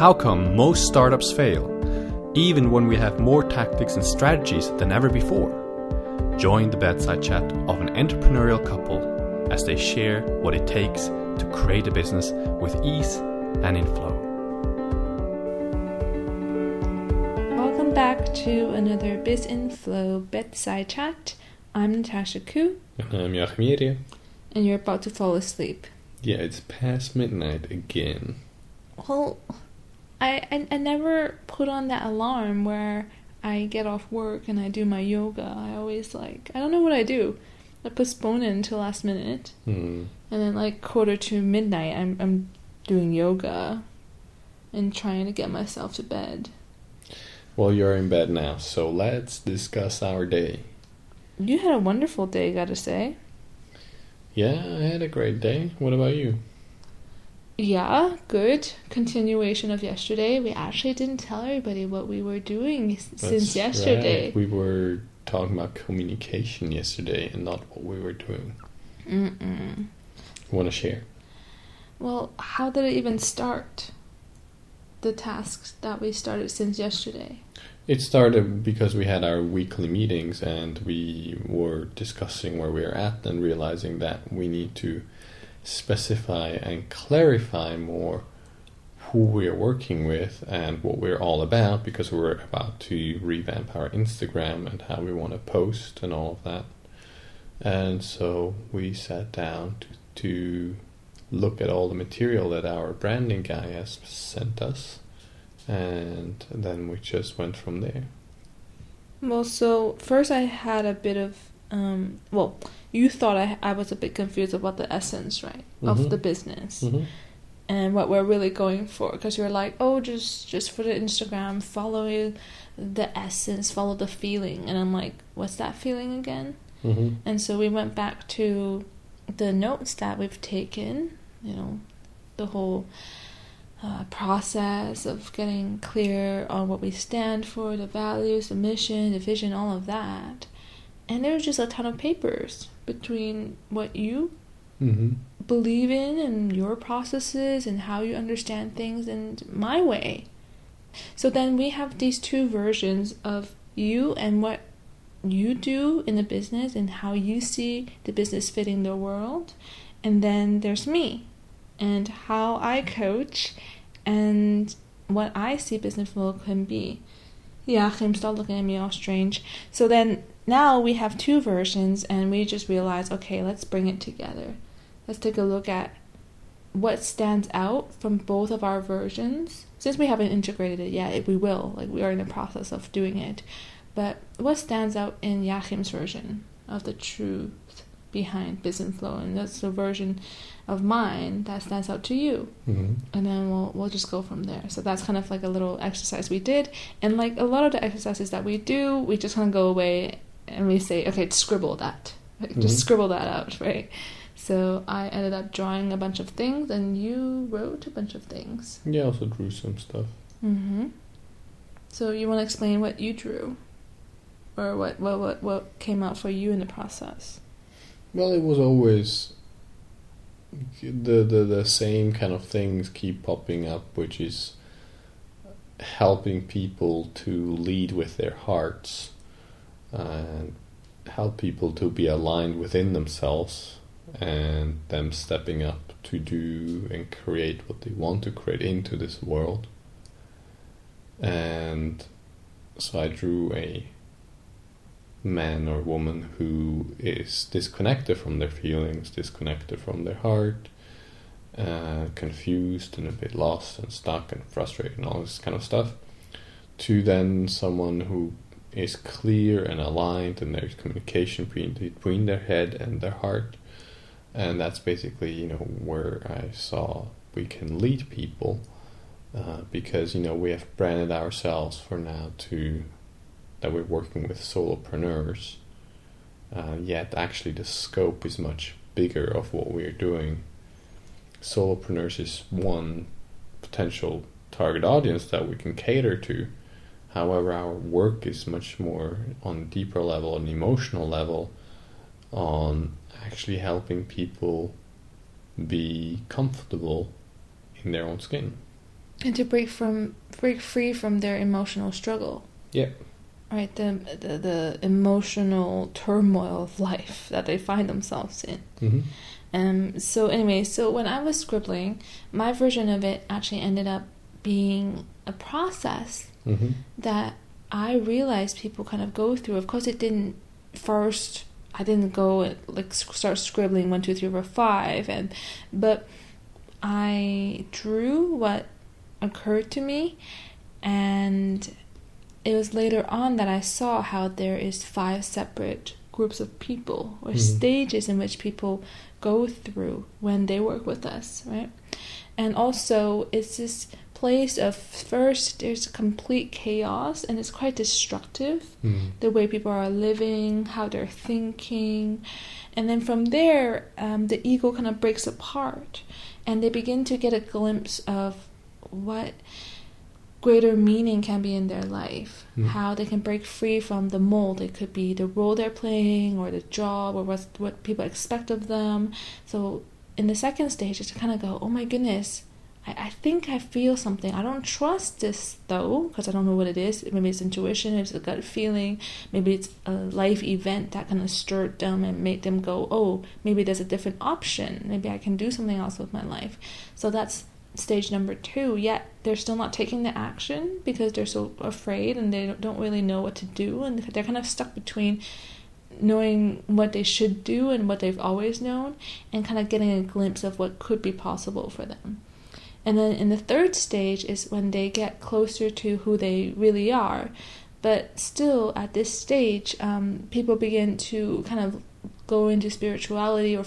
How come most startups fail, even when we have more tactics and strategies than ever before? Join the bedside chat of an entrepreneurial couple as they share what it takes to create a business with ease and in flow. Welcome back to another Biz in Flow bedside chat. I'm Natasha And I'm Jachym. and you're about to fall asleep. Yeah, it's past midnight again. Well, I never put on that alarm where I get off work and I do my yoga. I always I don't know what I do. I postpone it until last minute. And then 1:45 I'm doing yoga and trying to get myself to bed. Well, you're in bed now, so let's discuss our day. You had a wonderful day, gotta say. Yeah, I had a great day. What about you? Yeah, good. Continuation of yesterday. We actually didn't tell everybody what we were doing since yesterday. Right. We were talking about communication yesterday and not what we were doing. You want to share? Well, how did it even start? The tasks that we started since yesterday. It started because we had our weekly meetings and we were discussing where we are at and realizing that we need to specify and clarify more who we're working with and what we're all about, because we're about to revamp our Instagram and how we want to post and all of that. And so we sat down to look at all the material that our branding guy has sent us, and then we just went from there. Well, so first I had a bit of you thought I was a bit confused about the essence, right, of the business and what we're really going for, because you're like, oh, just for the Instagram, follow the essence, follow the feeling, and I'm like, what's that feeling again? And so we went back to the notes that we've taken, the whole process of getting clear on what we stand for, the values, the mission, the vision, all of that. And there was just a ton of papers between what you believe in and your processes and how you understand things and my way. So then we have these two versions of you and what you do in the business and how you see the business fitting the world. And then there's me and how I coach and what I see business flow can be. Yeah, Jachym, stop looking at me all strange. So then now we have two versions and we just realized, okay, let's bring it together. Let's take a look at what stands out from both of our versions. Since we haven't integrated it yet, we will. We are in the process of doing it. But what stands out in Jachym's version of the truth behind business flow? And that's the version of mine that stands out to you. And then we'll just go from there. So that's kind of like a little exercise we did. And like a lot of the exercises that we do, we just kind of go away and we say, okay, scribble that. Just scribble that out, right? So I ended up drawing a bunch of things and you wrote a bunch of things. Yeah, I also drew some stuff. So you want to explain what you drew? Or what came out for you in the process? Well, it was always the same kind of things keep popping up, which is helping people to lead with their hearts and help people to be aligned within themselves and them stepping up to do and create what they want to create into this world. And so I drew a man or woman who is disconnected from their feelings, disconnected from their heart, confused and a bit lost and stuck and frustrated and all this kind of stuff, to then someone who is clear and aligned and there's communication between their head and their heart. And that's basically, where I saw we can lead people, because, we have branded ourselves for now that we're working with solopreneurs, yet actually the scope is much bigger of what we're doing. Solopreneurs is one potential target audience that we can cater to. However, our work is much more on a deeper level, an emotional level, on actually helping people be comfortable in their own skin. and to break free from their emotional struggle. Yeah. Right, the emotional turmoil of life that they find themselves in. So anyway, so when I was scribbling, my version of it actually ended up being a process that I realized people kind of go through. Of course, it didn't first. I didn't go and like start scribbling 1, 2, 3, 4, 5, but I drew what occurred to me, and it was later on that I saw how there is 5 separate groups of people or stages in which people go through when they work with us, right? And also it's this place of, first there's complete chaos and it's quite destructive, the way people are living, how they're thinking, and then from there the ego kind of breaks apart and they begin to get a glimpse of what greater meaning can be in their life, how they can break free from the mold. It could be the role they're playing or the job or what people expect of them. So in the second stage, it's to kind of go, oh my goodness, I think I feel something. I don't trust this though, because I don't know what it is. Maybe it's intuition, it's a gut feeling, maybe it's a life event that kind of stirred them and made them go, oh, maybe there's a different option. Maybe I can do something else with my life. So that's stage number 2, yet they're still not taking the action because they're so afraid and they don't really know what to do, and they're kind of stuck between knowing what they should do and what they've always known and kind of getting a glimpse of what could be possible for them. And then in the third stage is when they get closer to who they really are, but still at this stage people begin to kind of go into spirituality or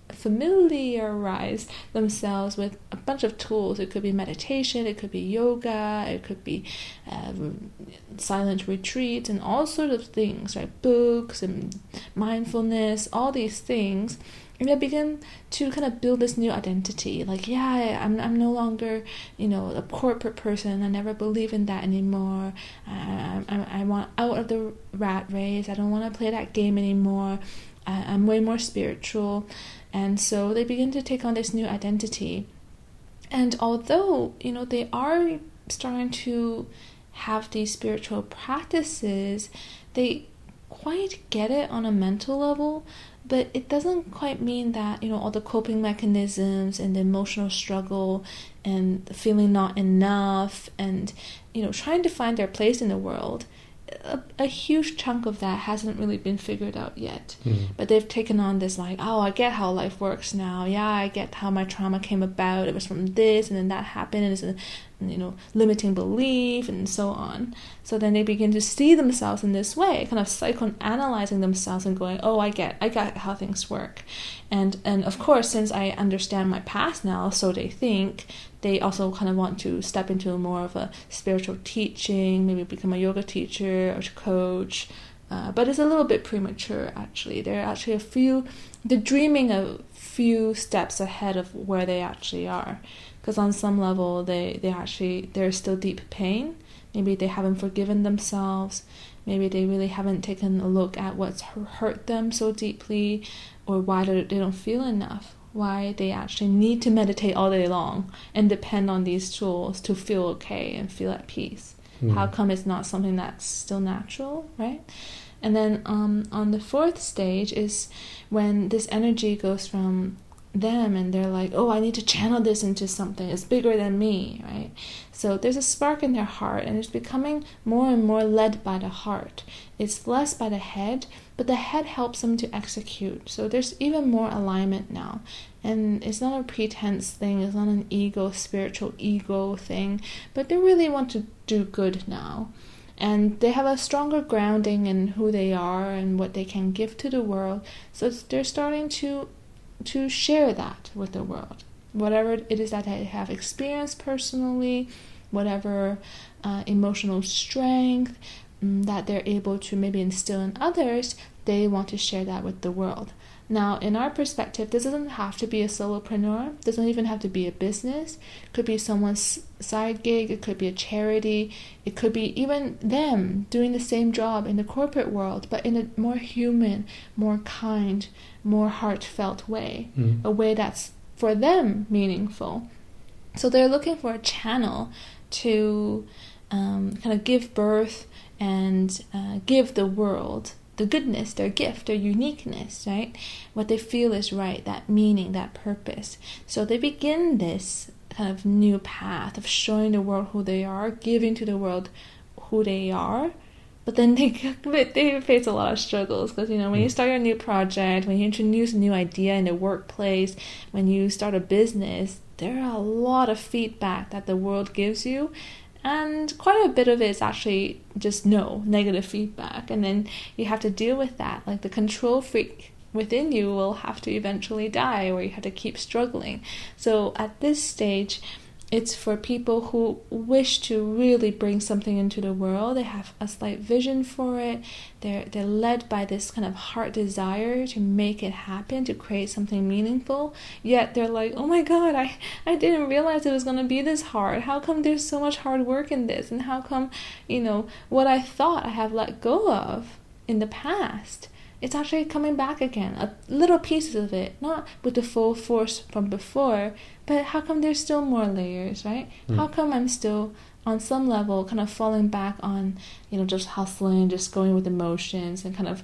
familiarize themselves with a bunch of tools. It could be meditation, it could be yoga, it could be silent retreats and all sorts of things, right? Books and mindfulness, all these things. And they begin to kind of build this new identity. Like, yeah, I'm no longer, a corporate person. I never believe in that anymore. I want out of the rat race. I don't want to play that game anymore. I'm way more spiritual. And so they begin to take on this new identity. And although, they are starting to have these spiritual practices, they quite get it on a mental level, but it doesn't quite mean that, all the coping mechanisms and the emotional struggle and the feeling not enough and, trying to find their place in the world, a huge chunk of that hasn't really been figured out yet. But they've taken on this like, oh, I get how life works now. Yeah, I get how my trauma came about. It was from this and then that happened and it's a limiting belief and so on. So then they begin to see themselves in this way, kind of psychoanalyzing themselves and going, oh, I get how things work. And of course, since I understand my past now, so they think, they also kind of want to step into more of a spiritual teaching, maybe become a yoga teacher or coach. But it's a little bit premature, actually. They're dreaming a few steps ahead of where they actually are. Because on some level, there's still deep pain. Maybe they haven't forgiven themselves. Maybe they really haven't taken a look at what's hurt them so deeply, or why they don't feel enough. Why they actually need to meditate all day long and depend on these tools to feel okay and feel at peace. How come it's not something that's still natural, right? And then on the 4th stage is when this energy goes from them and they're like, oh, I need to channel this into something. It's bigger than me, right? So there's a spark in their heart and it's becoming more and more led by the heart. It's less by the head, but the head helps them to execute. So there's even more alignment now. And it's not a pretense thing. It's not an spiritual ego thing, but they really want to do good now. And they have a stronger grounding in who they are and what they can give to the world. So they're starting to share that with the world. Whatever it is that they have experienced personally, whatever emotional strength that they're able to maybe instill in others, they want to share that with the world. Now, in our perspective, this doesn't have to be a solopreneur. It doesn't even have to be a business. It could be someone's side gig. It could be a charity. It could be even them doing the same job in the corporate world, but in a more human, more kind, more heartfelt way. A way that's, for them, meaningful. So they're looking for a channel to kind of give birth and give the world the goodness, their gift, their uniqueness, right? What they feel is right, that meaning, that purpose. So they begin this kind of new path of showing the world who they are, giving to the world who they are. But then they face a lot of struggles because, when you start a new project, when you introduce a new idea in the workplace, when you start a business, there are a lot of feedback that the world gives you. And quite a bit of it is actually just negative feedback. And then you have to deal with that. Like the control freak within you will have to eventually die, or you have to keep struggling. So at this stage, it's for people who wish to really bring something into the world. They have a slight vision for it. They're led by this kind of heart desire to make it happen, to create something meaningful. Yet they're like, oh my God, I didn't realize it was going to be this hard. How come there's so much hard work in this? And how come, what I thought I have let go of in the past, it's actually coming back again, little pieces of it, not with the full force from before, but how come there's still more layers, right? How come I'm still, on some level, kind of falling back on, just hustling, just going with emotions, and kind of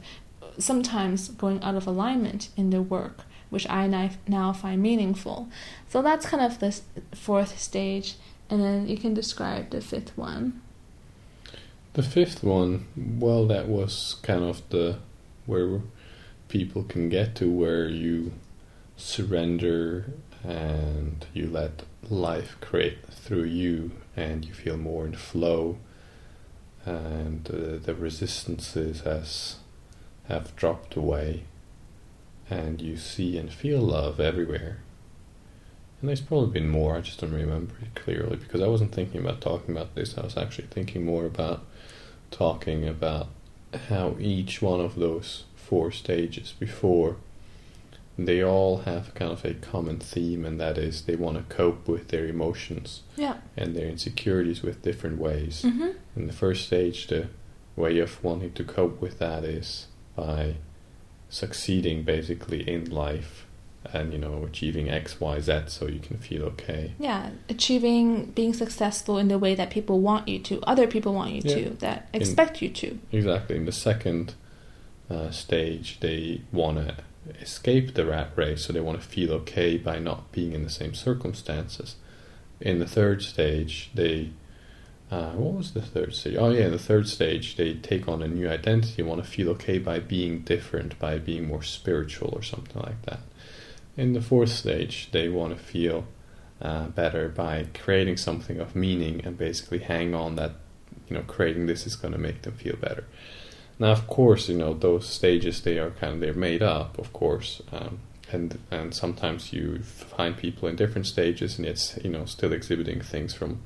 sometimes going out of alignment in the work, which I now find meaningful. So that's kind of the fourth stage, and then you can describe the fifth one. The fifth one, well, that was kind of where people can get to, where you surrender and you let life create through you, and you feel more in flow, and the resistances have dropped away, and you see and feel love everywhere. And there's probably been more, I just don't remember it clearly, because I wasn't thinking about talking about this. I was actually thinking more about talking about how each one of those 4 stages before, they all have kind of a common theme, and that is they want to cope with their emotions and their insecurities with different ways. In the first stage, the way of wanting to cope with that is by succeeding basically in life and, achieving X, Y, Z so you can feel okay. Yeah, being successful in the way that people want you to, other people want you to, that expect you to. Exactly. In the second stage, they want to escape the rat race, so they want to feel okay by not being in the same circumstances. In the third stage, what was the third stage? Oh yeah, in the third stage, they take on a new identity, want to feel okay by being different, by being more spiritual or something like that. In the fourth stage, they want to feel better by creating something of meaning and basically hang on that, creating this is going to make them feel better. Now, of course, those stages, they're made up, of course, and sometimes you find people in different stages and it's, still exhibiting things from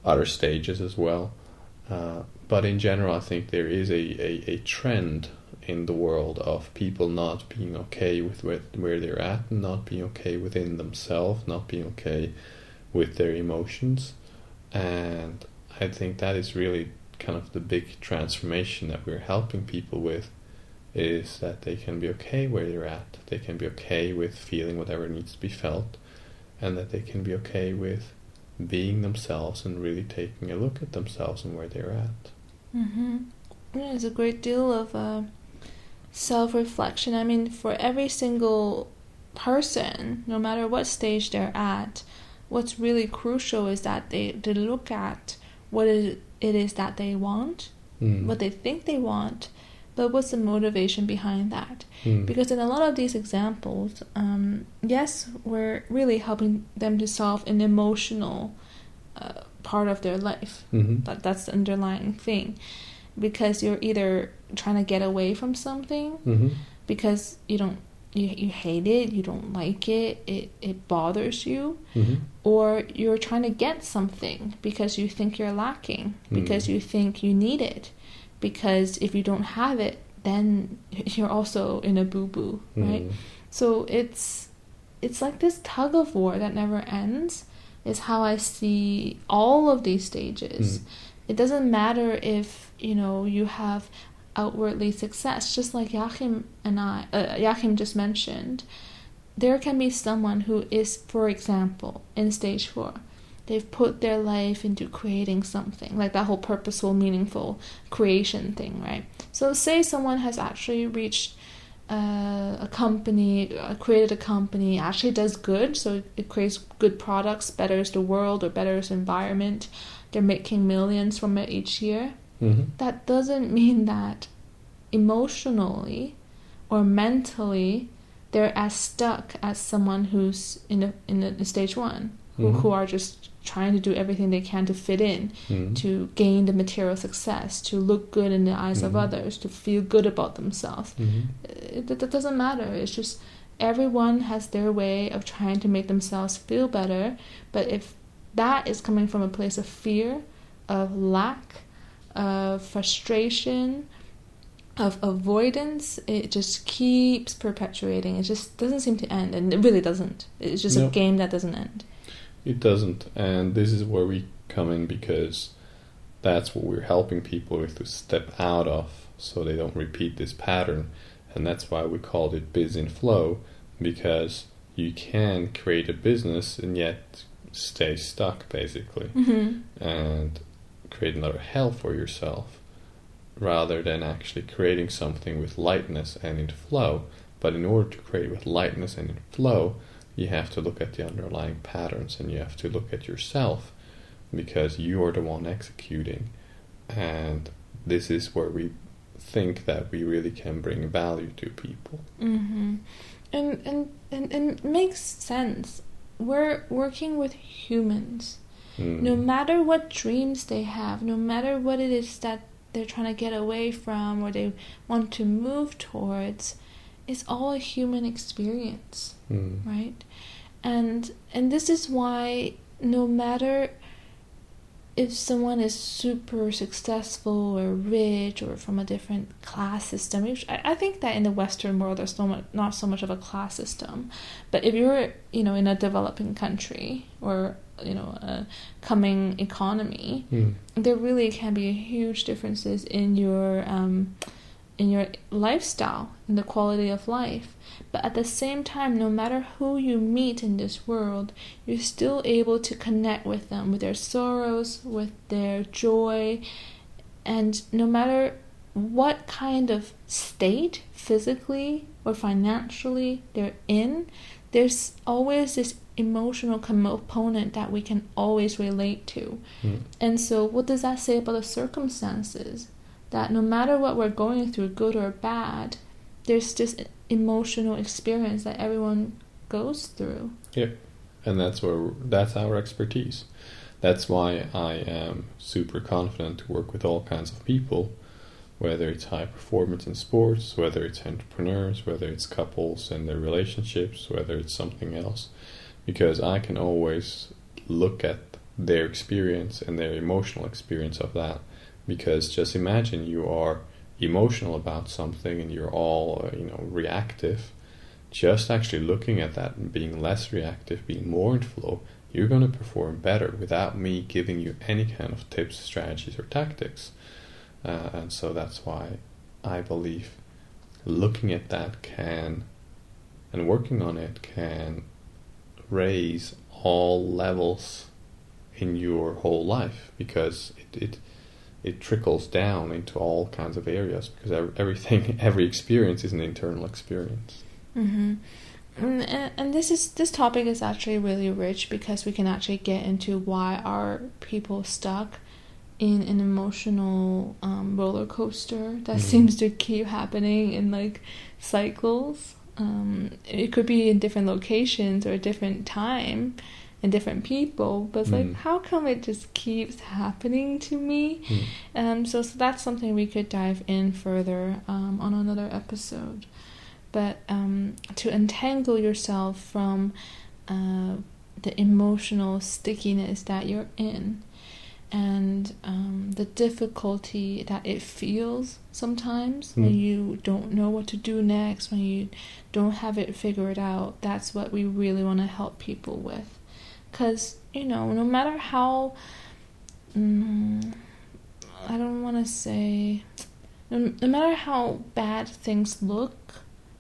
other stages as well. But in general, I think there is a trend in the world of people not being okay with where they're at, not being okay within themselves, not being okay with their emotions. And I think that is really kind of the big transformation that we're helping people with, is that they can be okay where they're at, they can be okay with feeling whatever needs to be felt, and that they can be okay with being themselves and really taking a look at themselves and where they're at. There's a great deal of self-reflection. I mean, for every single person, no matter what stage they're at, what's really crucial is that they look at what it is that they want, what they think they want, but what's the motivation behind that? Because in a lot of these examples, yes, we're really helping them to solve an emotional part of their life. That's the underlying thing. Because you're either trying to get away from something because you hate it, you don't like it, it bothers you, or you're trying to get something because you think you're lacking, because you think you need it, because if you don't have it, then you're also in a boo-boo, right? So it's like this tug of war that never ends, is how I see all of these stages. It doesn't matter if, you have outwardly success, just like Jachym just mentioned. there can be someone who is, for example, in stage 4. They've put their life into creating something, like that whole purposeful, meaningful creation thing, right? So say someone has actually reached a company, created a company, actually does good, so it creates good products, betters the world or betters the environment. They're making millions from it each year. That doesn't mean that emotionally or mentally they're as stuck as someone who's in stage 1, who are just trying to do everything they can to fit in, to gain the material success, to look good in the eyes of others, to feel good about themselves. That doesn't matter. It's just everyone has their way of trying to make themselves feel better. But if that is coming from a place of fear, of lack, of frustration, of avoidance, it just keeps perpetuating. It just doesn't seem to end, and it really doesn't. It's just a game that doesn't end. It doesn't, and this is where we come in, because that's what we're helping people with, to step out of, so they don't repeat this pattern. And that's why we called it Biz in Flow, because you can create a business and yet stay stuck, basically, and create another hell for yourself, rather than actually creating something with lightness and in flow. But in order to create with lightness and in flow, you have to look at the underlying patterns, and you have to look at yourself, because you are the one executing. And this is where we think that we really can bring value to people. And it makes sense. We're working with humans. No matter what dreams they have, no matter what it is that they're trying to get away from or they want to move towards, it's all a human experience, right? And this is why no matter if someone is super successful or rich or from a different class system, which I think that in the Western world there's not so much of a class system, but if you're in a developing country or a coming economy, there really can be huge differences in your lifestyle, in the quality of life. But at the same time, no matter who you meet in this world, you're still able to connect with them, with their sorrows, with their joy. And no matter what kind of state, physically or financially, they're in, there's always this emotional component that we can always relate to. And so what does that say about the circumstances? That no matter what we're going through, good or bad, there's this emotional experience that everyone goes through. Yeah, and that's our expertise. That's why I am super confident to work with all kinds of people, whether it's high performance in sports, whether it's entrepreneurs, whether it's couples and their relationships, whether it's something else, because I can always look at their experience and their emotional experience of that. Because just imagine you are emotional about something and you're all reactive. Just actually looking at that and being less reactive, being more in flow, you're going to perform better without me giving you any kind of tips, strategies or tactics. And so that's why I believe looking at that and working on it can raise all levels in your whole life, because it trickles down into all kinds of areas, because every experience is an internal experience. And this topic is actually really rich, because we can actually get into why are people stuck in an emotional roller coaster that seems to keep happening in cycles. It could be in different locations or a different time and different people, but it's how come it just keeps happening to me? So that's something we could dive in further on another episode. But to untangle yourself from the emotional stickiness that you're in, and the difficulty that it feels sometimes when you don't know what to do next, when you don't have it figured out, that's what we really want to help people with. Because, no matter how, I don't want to say, no matter how bad things look,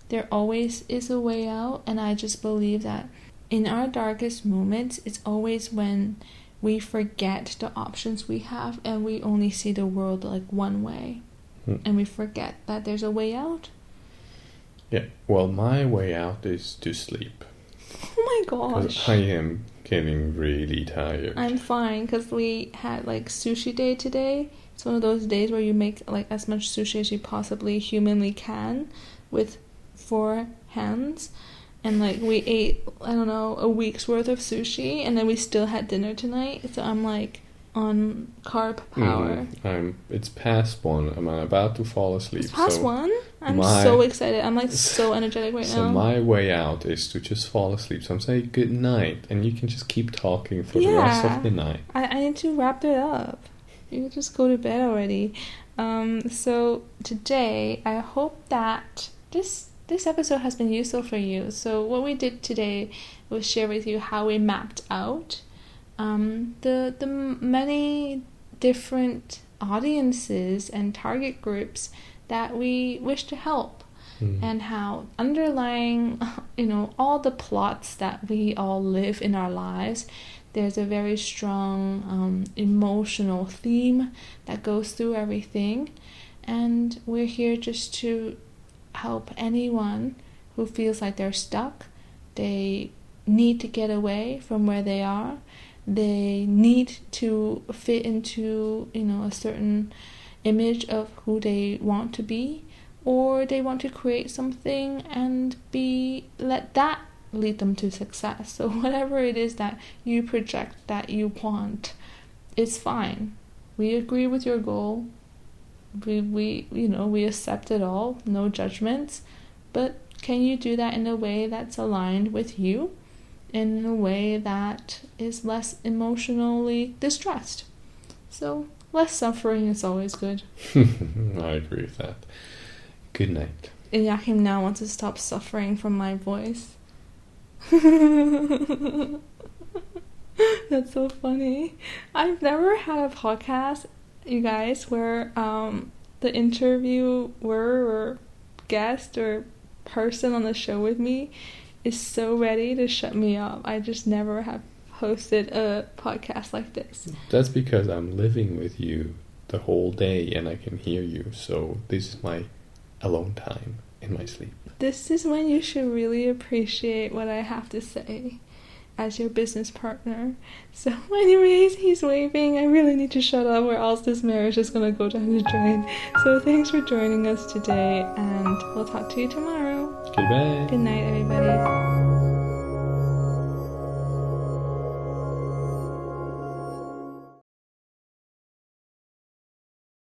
there always is a way out, and I just believe that in our darkest moments, it's always when we forget the options we have and we only see the world like one way. And we forget that there's a way out. Yeah, well, my way out is to sleep. Oh my gosh. Because I am getting really tired. I'm fine, because we had like sushi day today. It's one of those days where you make like as much sushi as you possibly humanly can with 4 hands. And like we ate, I don't know, a week's worth of sushi, and then we still had dinner tonight. So I'm like on carb power. It's past 1. I'm about to fall asleep. It's past 1? I'm so excited. I'm like so energetic right now. So my way out is to just fall asleep. So I'm saying good night, and you can just keep talking for the rest of the night. I need to wrap it up. You can just go to bed already. So today, I hope that this episode has been useful for you. So what we did today was share with you how we mapped out the many different audiences and target groups that we wish to help, and how underlying all the plots that we all live in our lives, there's a very strong emotional theme that goes through everything, and we're here just to help anyone who feels like they're stuck, they need to get away from where they are, they need to fit into a certain image of who they want to be, or they want to create something and let that lead them to success. So whatever it is that you project that you want, it's fine. We agree with your goal. We accept it all, no judgments, but can you do that in a way that's aligned with you, in a way that is less emotionally distressed? So less suffering is always good. I agree with that. Good night. And Jachym now wants to stop suffering from my voice. That's so funny. I've never had a podcast, you guys, where the interviewer or guest or person on the show with me is so ready to shut me up. I just never have hosted a podcast like this. That's because I'm living with you the whole day and I can hear you, so this is my alone time in my sleep. This is when you should really appreciate what I have to say as your business partner. So anyways, he's waving. I really need to shut up or else this marriage is going to go down the drain. So thanks for joining us today, and we'll talk to you tomorrow. Goodbye. Good night, everybody.